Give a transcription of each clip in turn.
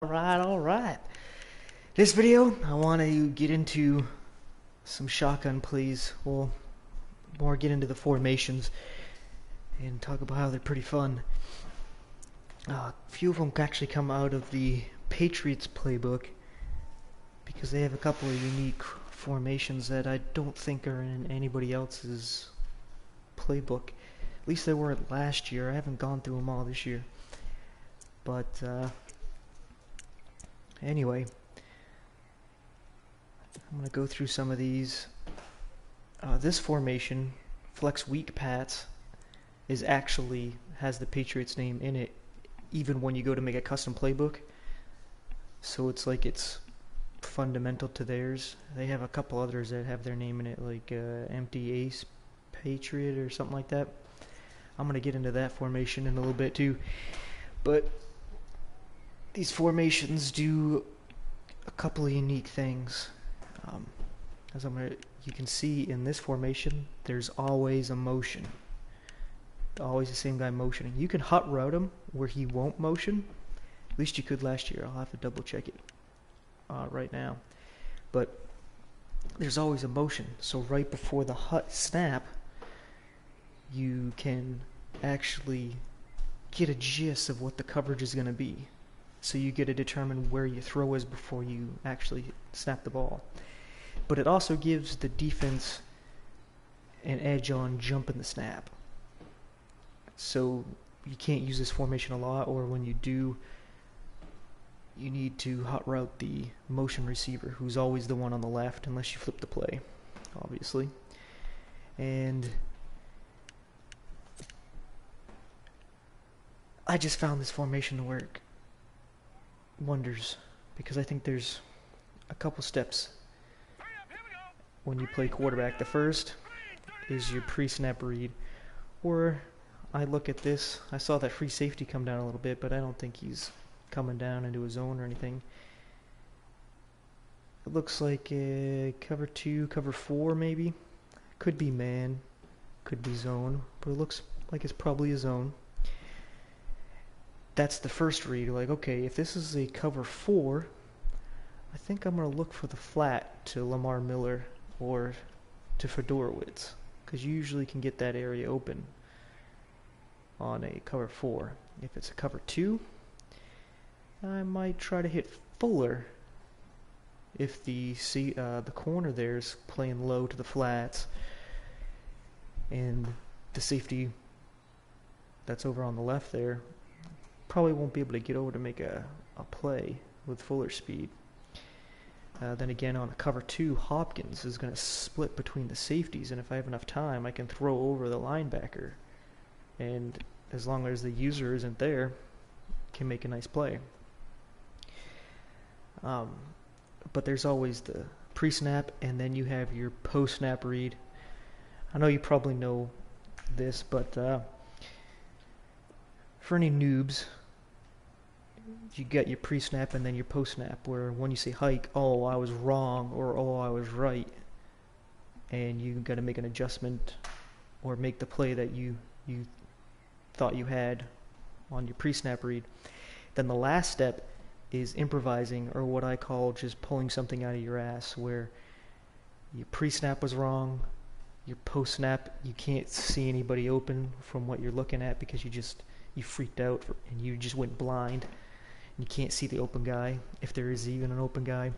Alright. This video, I want to get into some shotgun plays. Well, more get into the formations and talk about how they're pretty fun. A few of them actually come out of the Patriots playbook because they have a couple of unique formations that I don't think are in anybody else's playbook. At least they weren't last year. I haven't gone through them all this year. But, anyway, I'm going to go through some of these. This formation, flex weak Pats, is actually has the Patriots name in it, even when you go to make a custom playbook. So it's like it's fundamental to theirs. They have a couple others that have their name in it, like Empty Ace Patriot or something like that. I'm going to get into that formation in a little bit too. But these formations do a couple of unique things. As you can see in this formation, there's always a motion. Always the same guy motioning. You can hot route him where he won't motion. At least you could last year. I'll have to double check it right now. But there's always a motion. So right before the hut snap, you can actually get a gist of what the coverage is going to be. So you get to determine where your throw is before you actually snap the ball. But it also gives the defense an edge on jumping the snap. So you can't use this formation a lot, or when you do, you need to hot route the motion receiver, who's always the one on the left, unless you flip the play, obviously. And I just found this formation to work wonders, because I think there's a couple steps when you play quarterback. The first is your pre-snap read, or I look at this, I saw that free safety come down a little bit, but I don't think he's coming down into a zone or anything. It looks like cover 2, cover 4 maybe. Could be man, could be zone, but it looks like it's probably a zone. That's the first read. Like, okay, if this is a cover 4, I think I'm going to look for the flat to Lamar Miller or to Fedorowicz, because you usually can get that area open on a cover 4. If it's a cover 2, I might try to hit Fuller if the corner there is playing low to the flats, and the safety that's over on the left there probably won't be able to get over to make a play with Fuller speed. Then again, on a cover 2, Hopkins is going to split between the safeties, and if I have enough time, I can throw over the linebacker, and as long as the user isn't there, can make a nice play. But there's always the pre-snap, and then you have your post-snap read. I know you probably know this, but for any noobs, you get your pre-snap and then your post-snap, where when you say hike, oh, I was wrong, or oh, I was right, and you got to make an adjustment or make the play that you thought you had on your pre-snap read. Then the last step is improvising, or what I call just pulling something out of your ass, where your pre-snap was wrong, your post-snap, you can't see anybody open from what you're looking at because you freaked out and you just went blind. You can't see the open guy, if there is even an open guy,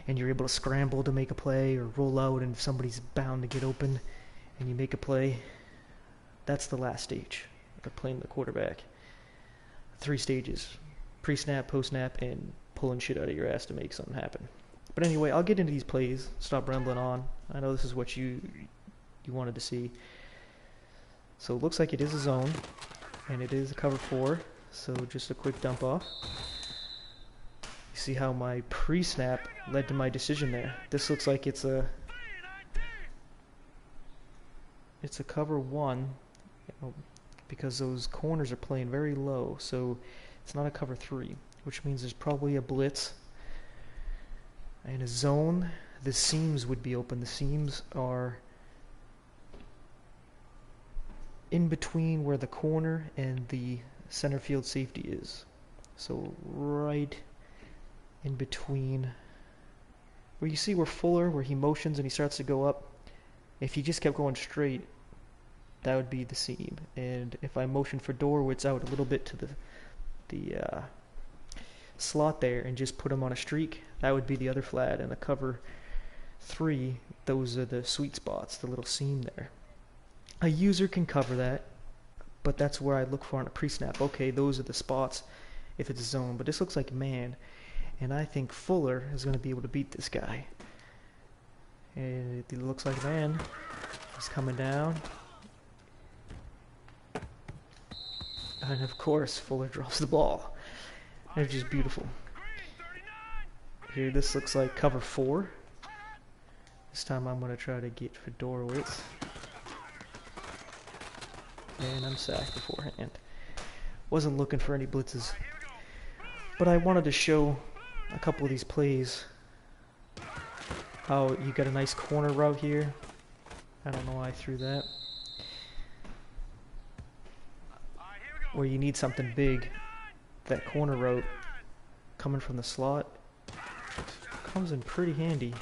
and you're able to scramble to make a play or roll out, and if somebody's bound to get open and you make a play. That's the last stage of playing the quarterback. 3 stages: pre-snap, post-snap, and pulling shit out of your ass to make something happen. But anyway, I'll get into these plays, stop rambling on. I know this is what you wanted to see. So it looks like it is a zone, and it is a cover 4, so just a quick dump off. You see how my pre-snap led to my decision there. This looks like it's a cover 1, because those corners are playing very low, so it's not a cover 3, which means there's probably a blitz. In a zone, the seams would be open. The seams are in between where the corner and the center field safety is. So right in between where you see where Fuller, where he motions and he starts to go up. If he just kept going straight, that would be the seam. And if I motion Fedorowicz out a little bit to the slot there and just put him on a streak, that would be the other flat. And a cover 3, those are the sweet spots, the little seam there. A user can cover that, but that's where I look for on a pre-snap. Okay, those are the spots if it's zone, but this looks like man, and I think Fuller is going to be able to beat this guy. And it looks like man. He's coming down. And of course, Fuller drops the ball. It's just beautiful. Here, this looks like cover 4. This time I'm going to try to get Fedorowicz. And I'm sacked beforehand. Wasn't looking for any blitzes. But I wanted to show a couple of these plays. How you got a nice corner route here. I don't know why I threw that. Where you need something big. That corner route coming from the slot comes in pretty handy.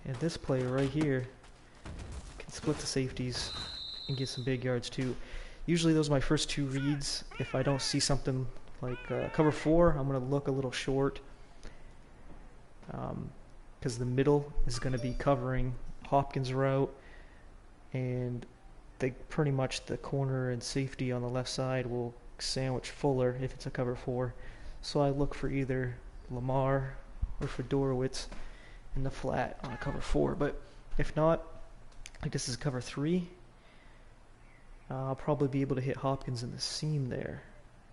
And this play right here can split the safeties and get some big yards too. Usually those are my first 2 reads. If I don't see something like cover 4, I'm going to look a little short. Because the middle is going to be covering Hopkins' route. And they pretty much the corner and safety on the left side will sandwich Fuller if it's a cover 4. So I look for either Lamar or Fedorowicz in the flat on a cover 4. But if not, like this is cover 3, I'll probably be able to hit Hopkins in the seam there,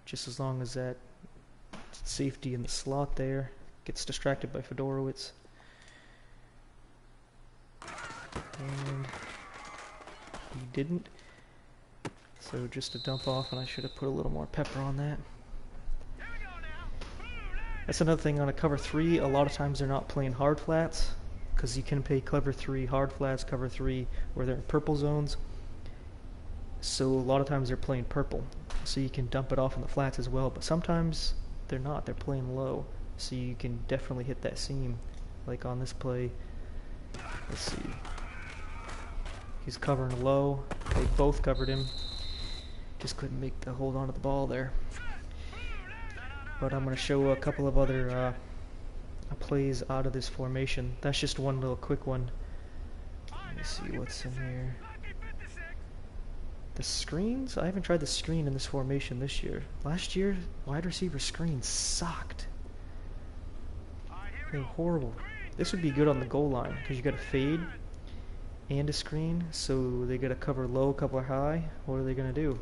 just as long as that safety in the slot there gets distracted by Fedorowicz. And he didn't. So just a dump off, and I should have put a little more pepper on that. That's another thing on a cover 3. A lot of times they're not playing hard flats, because you can play cover 3 hard flats, cover 3 where they're in purple zones. So a lot of times they're playing purple, so you can dump it off in the flats as well. But sometimes they're not. They're playing low, so you can definitely hit that seam. Like on this play, let's see. He's covering low. They both covered him. Just couldn't make the hold on to the ball there. But I'm going to show a couple of other plays out of this formation. That's just one little quick one. Let me see what's in here. The screens? I haven't tried the screen in this formation this year. Last year, wide receiver screens sucked. They were horrible. This would be good on the goal line because you got a fade and a screen, so they got to cover low, cover high. What are they going to do?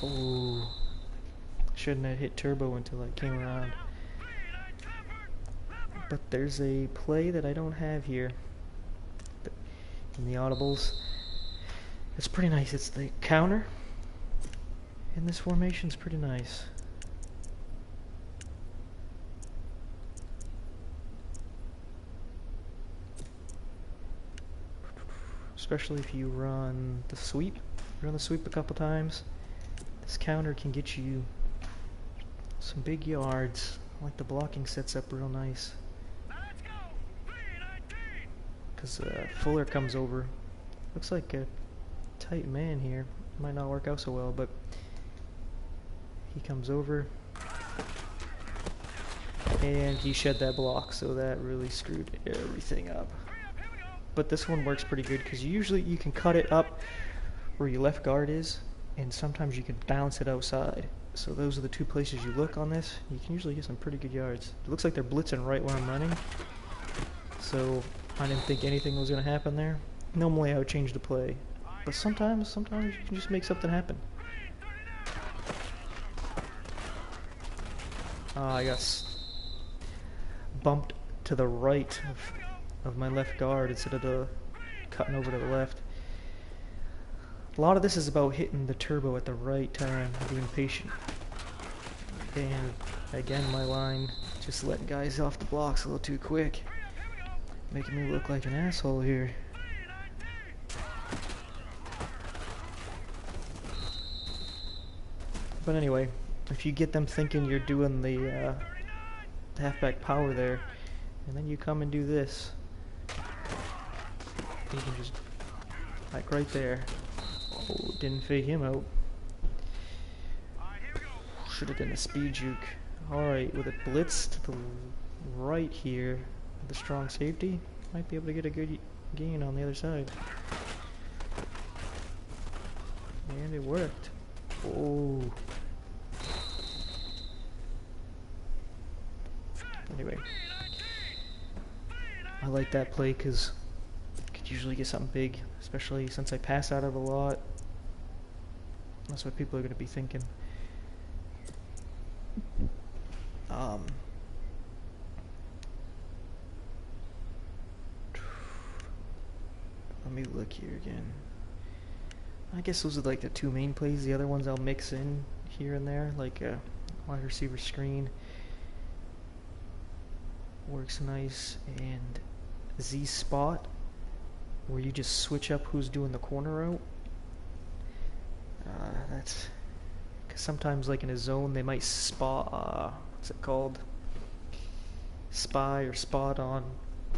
Oh, shouldn't have hit turbo until I came around. But there's a play that I don't have here in the audibles. It's pretty nice. It's the counter in this formation. It's pretty nice. Especially if you run the sweep. Run the sweep a couple times. This counter can get you some big yards. I like the blocking sets up real nice. Because Fuller comes over. Looks like a tight man here. Might not work out so well, but he comes over. And he shed that block, so that really screwed everything up. But this one works pretty good because usually you can cut it up where your left guard is, and sometimes you can bounce it outside. So those are the 2 places you look on this. You can usually get some pretty good yards. It looks like they're blitzing right where I'm running. So I didn't think anything was going to happen there. Normally I would change the play. But sometimes you can just make something happen. I got bumped to the right of my left guard instead of cutting over to the left. A lot of this is about hitting the turbo at the right time, being patient. And again, my line just letting guys off the blocks a little too quick, making me look like an asshole here. But anyway, if you get them thinking you're doing the halfback power there, and then you come and do this, you can just, like right there. Oh, didn't fake him out. Should have done a speed juke. Alright, with a blitz to the right here, with a strong safety, might be able to get a good gain on the other side. And it worked. Oh. Anyway, I like that play because I could usually get something big, especially since I pass out of a lot. That's what people are going to be thinking. Let me look here again. I guess those are like the two main plays. The other ones I'll mix in here and there, like a wide receiver screen. Works nice, and Z spot, where you just switch up who's doing the corner route. That's because sometimes, like in a zone, they might spot. What's it called? Spy or spot on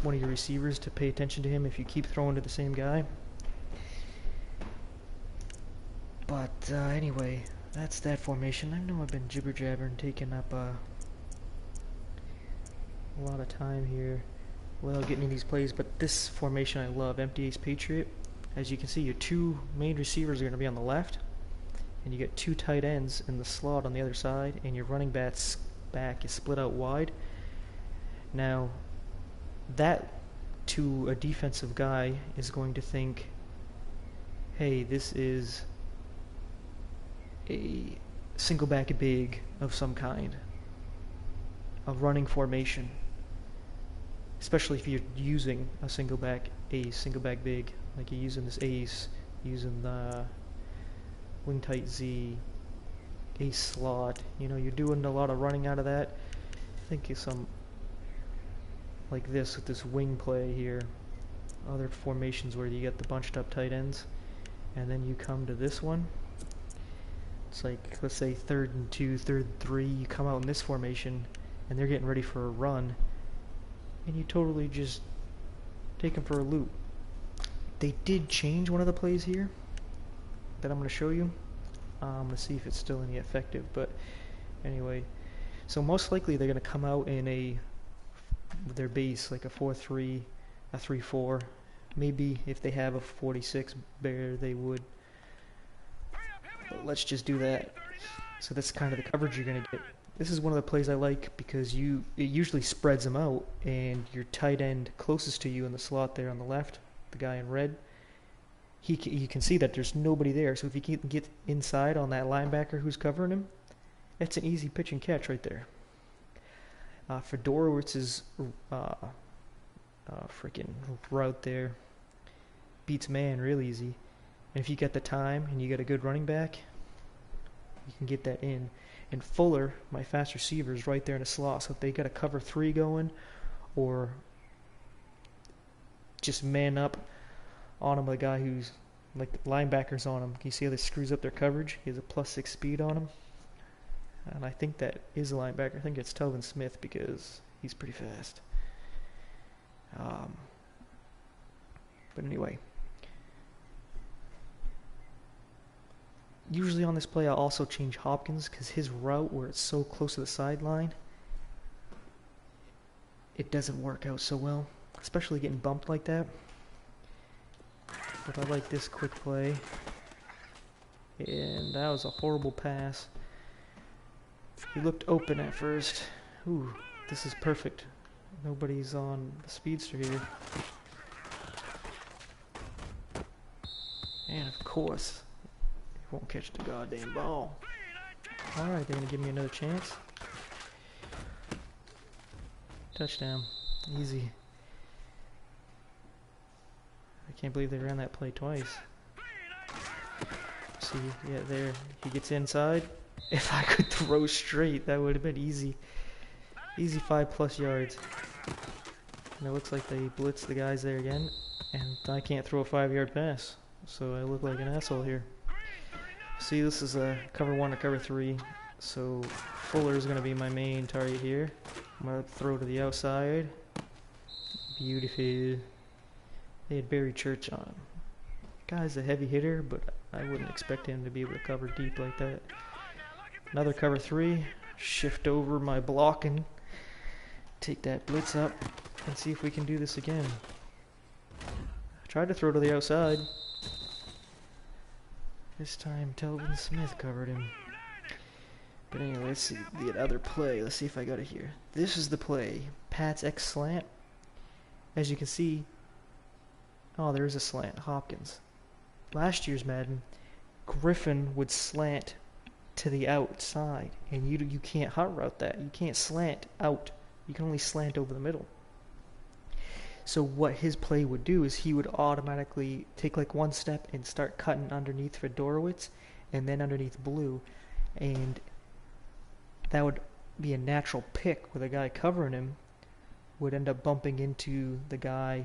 one of your receivers to pay attention to him if you keep throwing to the same guy. But anyway, that's that formation. I know I've been jibber jabbering, taking up a lot of time here without getting these plays, but this formation I love, empty ace Patriot. As you can see, your two main receivers are going to be on the left, and you get two tight ends in the slot on the other side, and your running back's back is split out wide. Now, that to a defensive guy is going to think, hey, this is a single back big of some kind, a running formation, especially if you're using a single back ace, single back big, like you're using this ace, using the wing tight Z, ace slot, you know, you're doing a lot of running out of that. Think of some like this with this wing play here, other formations where you get the bunched up tight ends, and then you come to this one. It's like, let's say 3rd and 2, 3rd and 3, you come out in this formation and they're getting ready for a run, and you totally just take them for a loop. They did change one of the plays here that I'm going to show you. I'm going to see if it's still any effective, but anyway, so most likely they're going to come out in their base, like a 4-3, a 3-4. Maybe if they have a 46 bear, they would. But let's just do that. So that's kind of the coverage you're going to get. This is one of the plays I like because it usually spreads them out, and your tight end closest to you in the slot there on the left, the guy in red, you can see that there's nobody there. So if you can get inside on that linebacker who's covering him, that's an easy pitch and catch right there. For Dorowitz's freaking route there, beats man real easy. And if you get the time and you get a good running back, you can get that in. And Fuller, my fast receiver, is right there in the slot. So if they got a cover 3 going, or just man up on him, the guy who's like the linebackers on him. Can you see how this screws up their coverage? He has a +6 speed on him. And I think that is a linebacker. I think it's Telvin Smith because he's pretty fast. But anyway. Usually on this play I'll also change Hopkins because his route where it's so close to the sideline, it doesn't work out so well, especially getting bumped like that. But I like this quick play. And that was a horrible pass. He looked open at first. Ooh, this is perfect. Nobody's on the speedster here. And of course, he won't catch the goddamn ball. Alright, they're going to give me another chance. Touchdown. Easy. I can't believe they ran that play twice. See, yeah, there. He gets inside. If I could throw straight, that would have been easy. Easy 5+ yards. And it looks like they blitz the guys there again. And I can't throw a 5-yard pass. So I look like an asshole here. See, this is a cover 1 to cover 3, so Fuller is going to be my main target here. I'm going to throw to the outside. Beautiful. They had Barry Church on him. Guy's a heavy hitter, but I wouldn't expect him to be able to cover deep like that. Another cover 3. Shift over my blocking. Take that blitz up and see if we can do this again. I tried to throw to the outside. This time Telvin Smith covered him. But anyway, let's see the other play. Let's see if I got it here. This is the play. Pat's X slant. As you can see, oh, there is a slant. Hopkins. Last year's Madden, Griffin would slant to the outside, and you can't hot route that. You can't slant out. You can only slant over the middle. So what his play would do is he would automatically take like one step and start cutting underneath Fedorowicz and then underneath Blue, and that would be a natural pick where the guy covering him would end up bumping into the guy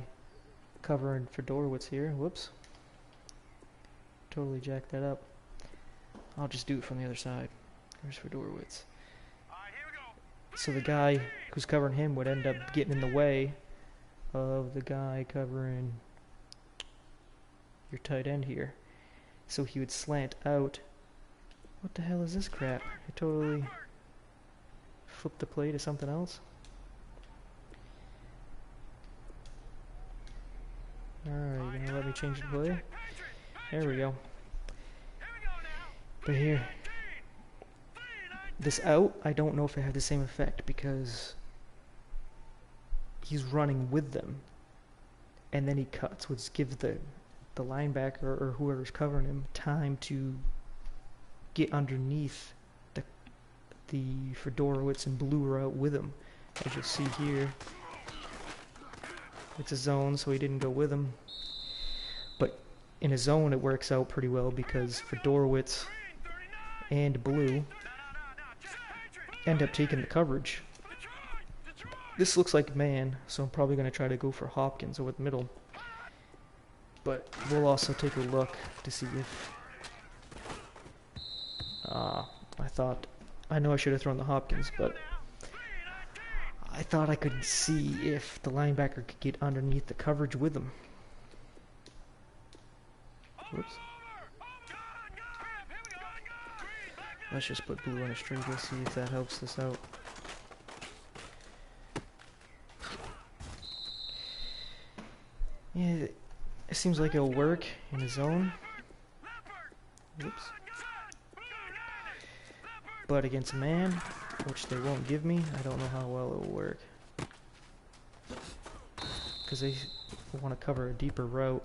covering Fedorowicz here. Whoops. Totally jacked that up. I'll just do it from the other side. There's Fedorowicz. So the guy who's covering him would end up getting in the way of the guy covering your tight end here. So he would slant out. What the hell is this crap? I totally flipped the play to something else. Alright, you gonna let me change the play? There we go. But here, this out, I don't know if it had the same effect because he's running with them, and then he cuts, which gives the linebacker or whoever's covering him time to get underneath the Fedorowicz and Blue route with him. As you'll see here, it's a zone, so he didn't go with him. But in a zone, it works out pretty well because Fedorowicz and Blue end up taking the coverage. This looks like man, so I'm probably going to try to go for Hopkins over the middle. But we'll also take a look to see if... I know I should have thrown the Hopkins, but I thought I could see if the linebacker could get underneath the coverage with him. Whoops. Let's just put Blue on a streak. Let's see if that helps this out. Yeah, it seems like it'll work in a zone. Whoops. But against a man, which they won't give me, I don't know how well it will work. Because they want to cover a deeper route,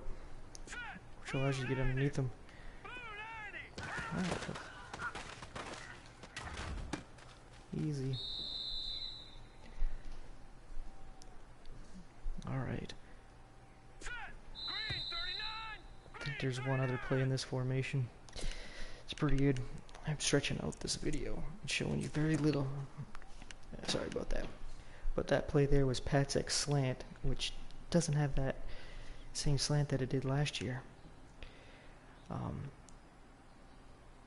which allows you to get underneath them. Easy. Alright. I think there's one other play in this formation. It's pretty good. I'm stretching out this video and showing you very little. Sorry about that. But that play there was Pat's X slant, which doesn't have that same slant that it did last year.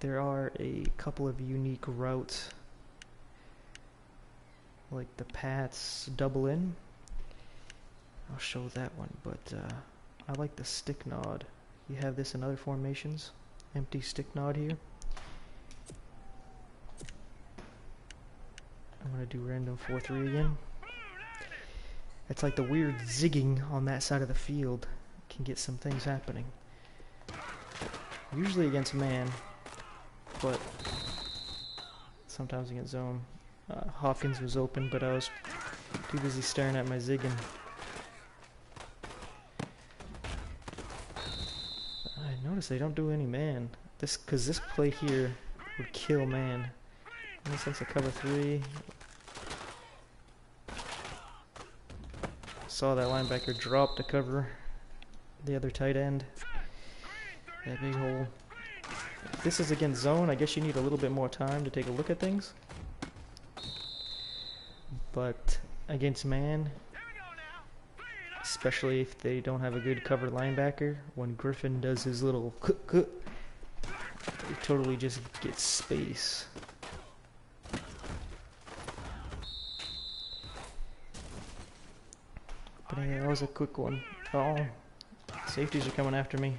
There are a couple of unique routes, like the Pats double in. I'll show that one, but I like the stick nod. You have this in other formations. Empty stick nod here. I'm going to do random 4-3 again. It's like the weird zigging on that side of the field can get some things happening. Usually against man, but sometimes against zone. Hopkins was open, but I was too busy staring at my zigging. I noticed they don't do any man. Because this play here would kill man. This looks like cover 3. Saw that linebacker drop to cover the other tight end. That big hole. If this is against zone, I guess you need a little bit more time to take a look at things. But against man, especially if they don't have a good cover linebacker, when Griffin does his little They totally just get space. But yeah, that was a quick one. Oh, safeties are coming after me.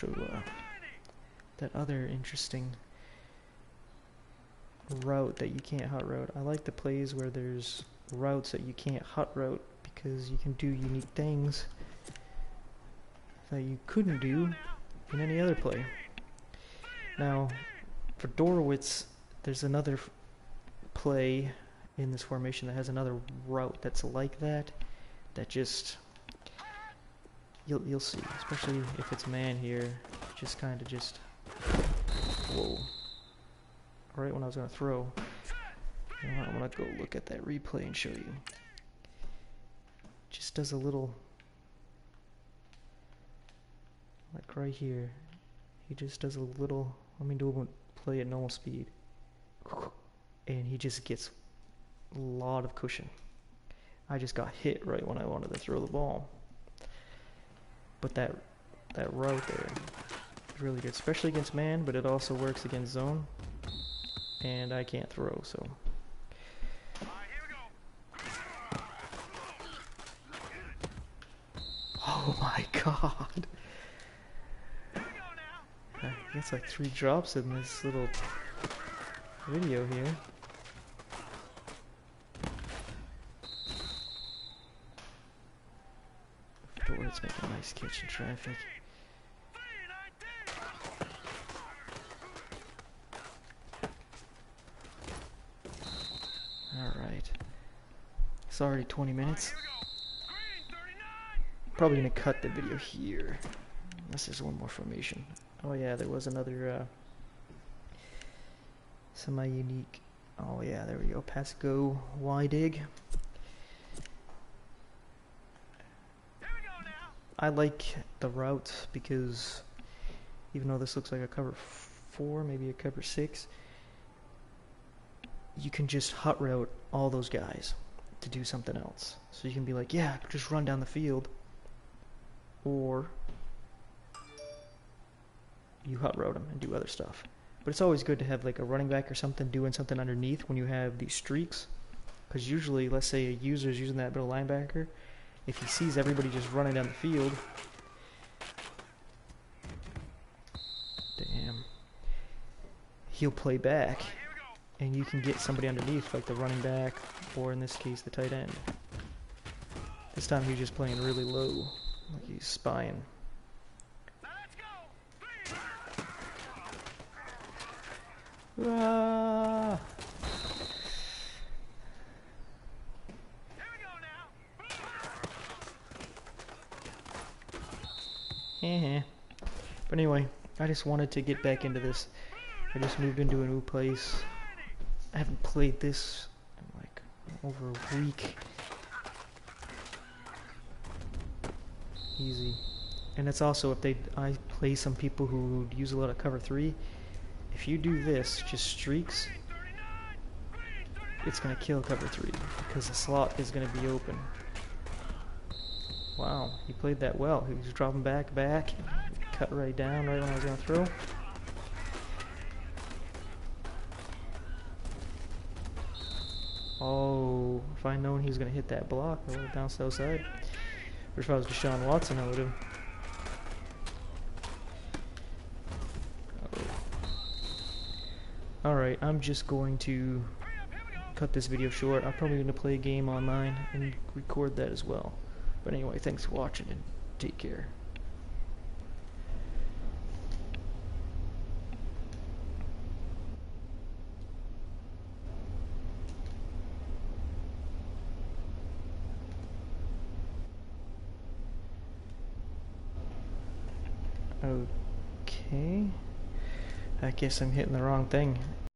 So, that other interesting route that you can't hot route. I like the plays where there's routes that you can't hot route because you can do unique things that you couldn't do in any other play. Now, for Dorowitz, there's another play in this formation that has another route that's like that. That just you'll see, especially if it's man here, just kind of just whoa. Right when I was gonna throw, you know what, I'm gonna go look at that replay and show you. Just does a little, like right here. He just does a little. Let me do a play at normal speed, and he just gets a lot of cushion. I just got hit right when I wanted to throw the ball. But that route there is really good, especially against man, but it also works against zone. And I can't throw, so. Oh my god! I guess like 3 drops in this little video here. Let's make a nice catch in traffic. Alright. It's already 20 minutes. Probably gonna cut the video here. This is one more formation. Oh yeah, there was another semi-unique. Oh yeah, there we go. Pass go, Y-dig. I like the route because even though this looks like a cover 4, maybe a cover 6, you can just hot route all those guys to do something else. So you can be like, yeah, just run down the field, or you hot route them and do other stuff. But it's always good to have like a running back or something doing something underneath when you have these streaks, because usually, let's say a user is using that middle linebacker, if he sees everybody just running down the field, damn, he'll play back, and you can get somebody underneath, like the running back, or in this case, the tight end. This time he's just playing really low, like he's spying. Ah! But anyway, I just wanted to get back into this. I just moved into a new place. I haven't played this in like over a week. Easy. And it's also, if I play some people who use a lot of cover 3. If you do this, just streaks, it's gonna kill cover 3 because the slot is gonna be open. Wow, he played that well. He was dropping back, cut right down right when I was gonna throw. Oh, if I'd known he was gonna hit that block, I would have bounced outside. Or if I was Deshaun Watson, I would have. Alright, I'm just going to cut this video short. I'm probably going to play a game online and record that as well. But anyway, thanks for watching and take care. Okay. I guess I'm hitting the wrong thing.